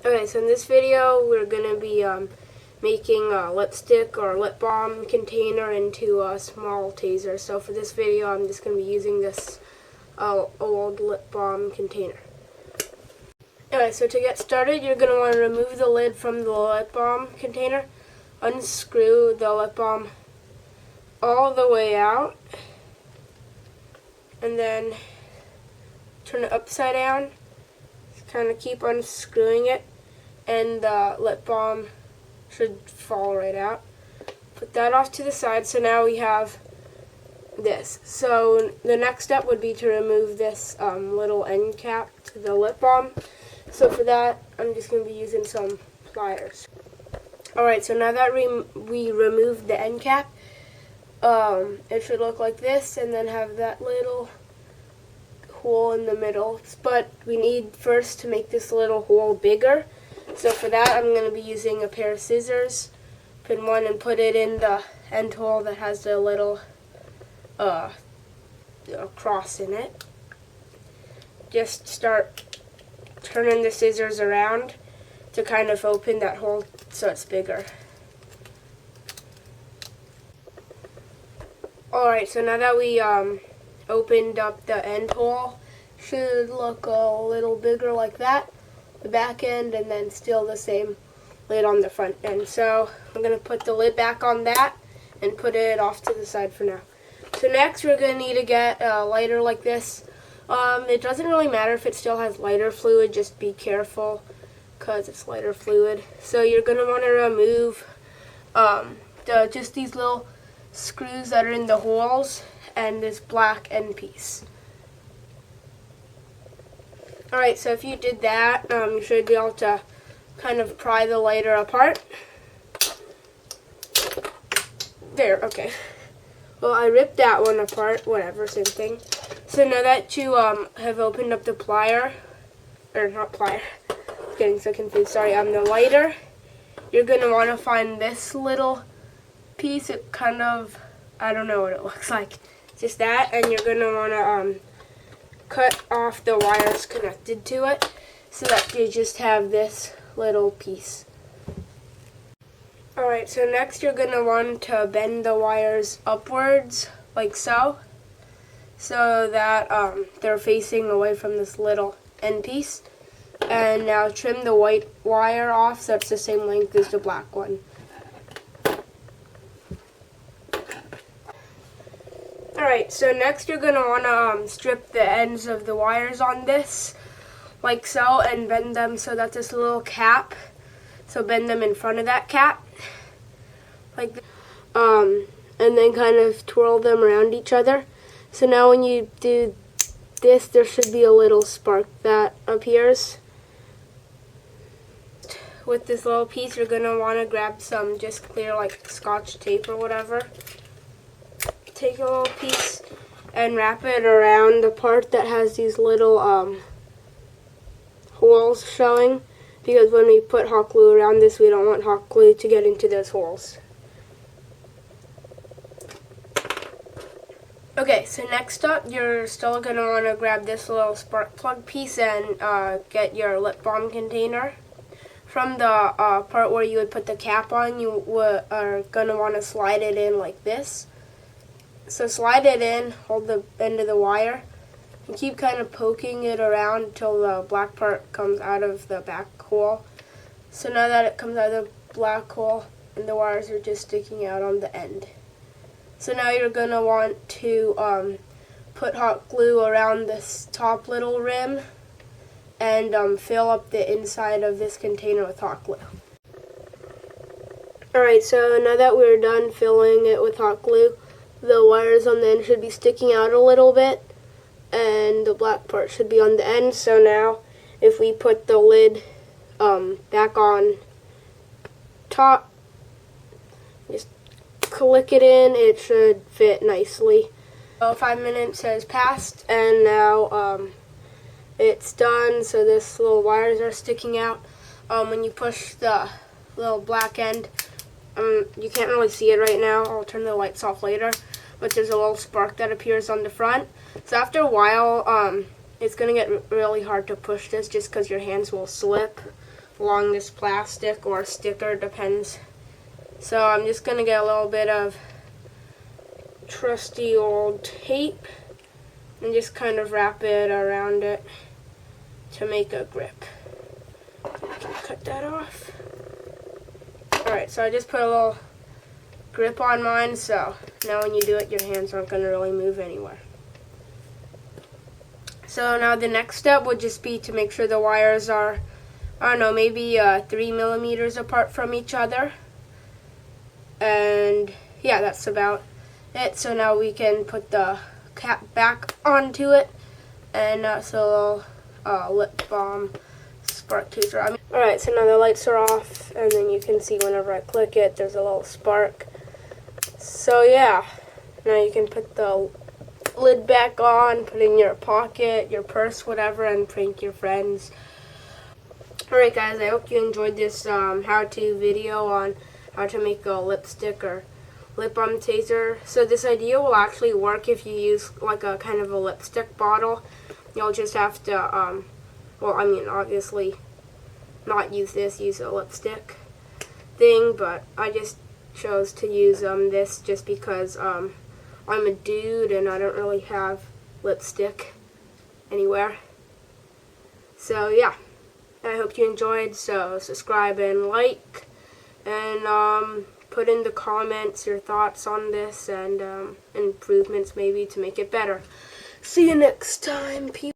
Okay, so in this video we're going to be making a lipstick or lip balm container into a small taser. So for this video I'm just going to be using this old lip balm container. Okay, so to get started you're going to want to remove the lid from the lip balm container, unscrew the lip balm all the way out, and then turn it upside down. Just kind of keep unscrewing it, and the lip balm should fall right out. Put that off to the side. So now we have this. So the next step would be to remove this little end cap to the lip balm. So for that, I'm just going to be using some pliers. Alright, so now that we removed the end cap, it should look like this, and then have that little hole in the middle. But we need first to make this little hole bigger. So for that, I'm going to be using a pair of scissors, pin one, and put it in the end hole that has the little cross in it. Just start turning the scissors around to kind of open that hole so it's bigger. Alright, so now that we opened up the end hole, should look a little bigger like that, the back end, and then still the same lid on the front end. So I'm going to put the lid back on that and put it off to the side for now. So next we're going to need to get a lighter like this. It doesn't really matter if it still has lighter fluid, just be careful because it's lighter fluid. So you're going to want to remove just these little screws that are in the holes and this black end piece. Alright, so if you did that, you should be able to kind of pry the lighter apart. There, okay. Well, I ripped that one apart, whatever, same thing. So now that you have opened up the plier, or not plier, I'm getting so confused, sorry, the lighter, you're going to want to find this little piece. It kind of, I don't know what it looks like, just that, and you're going to want to cut off the wires connected to it so that you just have this little piece. Alright, so next you're going to want to bend the wires upwards like so that they're facing away from this little end piece. And now trim the white wire off so it's the same length as the black one. Alright, so next you're going to want to strip the ends of the wires on this, like so, and bend them so that this little cap, so bend them in front of that cap, like this, and then kind of twirl them around each other. So now when you do this, there should be a little spark that appears. With this little piece, you're going to want to grab some just clear like Scotch tape or whatever. Take a little piece and wrap it around the part that has these little holes showing, because when we put hot glue around this, we don't want hot glue to get into those holes. Okay, so next up, you're still going to want to grab this little spark plug piece and get your lip balm container. From the part where you would put the cap on, you are going to want to slide it in like this. So slide it in, hold the end of the wire, and keep kind of poking it around until the black part comes out of the back hole. So now that it comes out of the black hole, and the wires are just sticking out on the end. So now you're going to want to put hot glue around this top little rim and fill up the inside of this container with hot glue. Alright, so now that we're done filling it with hot glue, the wires on the end should be sticking out a little bit, and the black part should be on the end. So now, if we put the lid back on top, just click it in, it should fit nicely. So 5 minutes has passed, and now it's done. So this little wires are sticking out. When you push the little black end, you can't really see it right now. I'll turn the lights off later. But there's a little spark that appears on the front. So after a while, it's going to get really hard to push this just because your hands will slip along this plastic or sticker, depends. So I'm just going to get a little bit of trusty old tape and just kind of wrap it around it to make a grip. Cut that off. Alright, so I just put a little grip on mine, so now when you do it, your hands aren't going to really move anywhere. So now the next step would just be to make sure the wires are, I don't know, maybe 3 millimeters apart from each other. And yeah, that's about it. So now we can put the cap back onto it, and so a little lip balm spark taser. Alright, so now the lights are off, and then you can see whenever I click it, there's a little spark. So yeah, now you can put the lid back on, put it in your pocket, your purse, whatever, and prank your friends. Alright guys, I hope you enjoyed this how-to video on how to make a lipstick or lip balm taser. So this idea will actually work if you use like a kind of a lipstick bottle. You'll just have to, well, I mean, obviously not use this, use a lipstick thing, but I just chose to use this just because I'm a dude and I don't really have lipstick anywhere. So yeah, I hope you enjoyed, so subscribe and like, and put in the comments your thoughts on this and improvements maybe to make it better. See you next time, people.